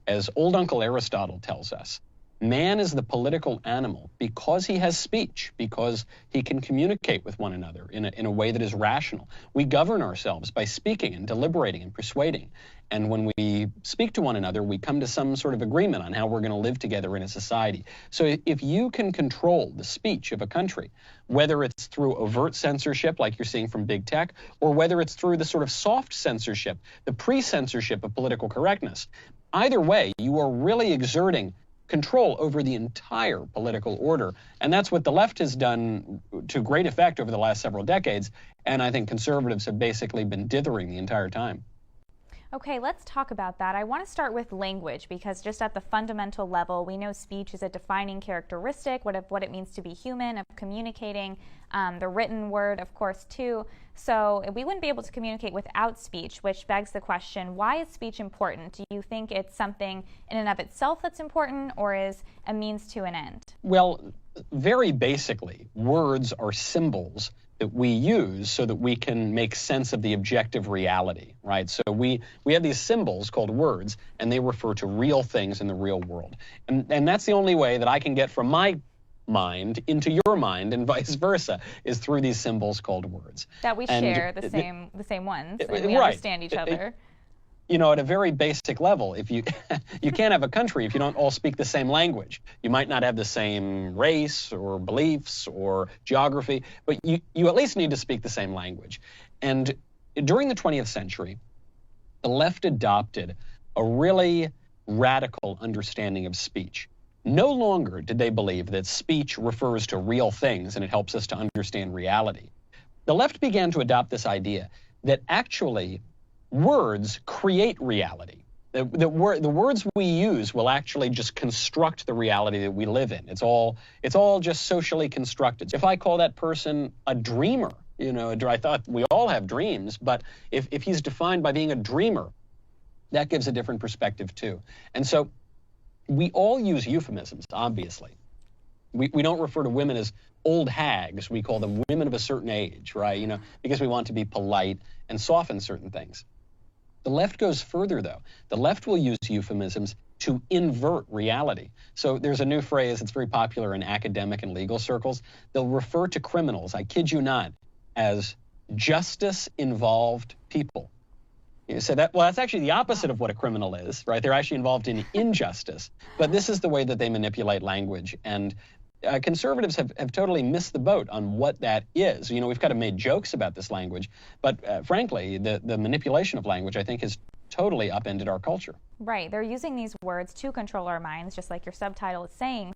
As old Uncle Aristotle tells us, man is the political animal because he has speech, because he can communicate with one another in a way that is rational. We govern ourselves by speaking and deliberating and persuading. And when we speak to one another, we come to some sort of agreement on how we're going to live together in a society. So if you can control the speech of a country, whether it's through overt censorship like you're seeing from big tech, or whether it's through the sort of soft censorship, the pre-censorship of political correctness, either way, you are really exerting control over the entire political order. And that's what the left has done to great effect over the last several decades. And I think conservatives have basically been dithering the entire time. Okay, let's talk about that. I want to start with language, because just at the fundamental level, we know speech is a defining characteristic, what it means to be human, of communicating, the written word, of course, too. So we wouldn't be able to communicate without speech, which begs the question, why is speech important? Do you think it's something in and of itself that's important, or is a means to an end? Well, very basically, words are symbols that we use so that we can make sense of the objective reality, right? So we have these symbols called words, and they refer to real things in the real world. And that's the only way that I can get from my mind into your mind and vice versa, is through these symbols called words. That we share the same ones, and we understand each other. You know, at a very basic level, if you can't have a country if you don't all speak the same language. You might not have the same race or beliefs or geography, but you at least need to speak the same language. And during the 20th century, the left adopted a really radical understanding of speech. No longer did they believe that speech refers to real things and it helps us to understand reality. The left began to adopt this idea that actually words create reality. The words we use will actually just construct the reality that we live in. It's all just socially constructed. If I call that person a dreamer, you know, I thought we all have dreams, but if he's defined by being a dreamer, that gives a different perspective too. And so we all use euphemisms, obviously. We don't refer to women as old hags. We call them women of a certain age, right? You know, because we want to be polite and soften certain things. The left goes further, though. The left will use euphemisms to invert reality. So there's a new phrase that's very popular in academic and legal circles. They'll refer to criminals, I kid you not, as justice-involved people. You say that, well, that's actually the opposite of what a criminal is, right? They're actually involved in injustice. But this is the way that they manipulate language. And conservatives have totally missed the boat on what that is. You know, we've kind of made jokes about this language, but frankly, the manipulation of language, I think, has totally upended our culture. Right. They're using these words to control our minds, just like your subtitle is saying.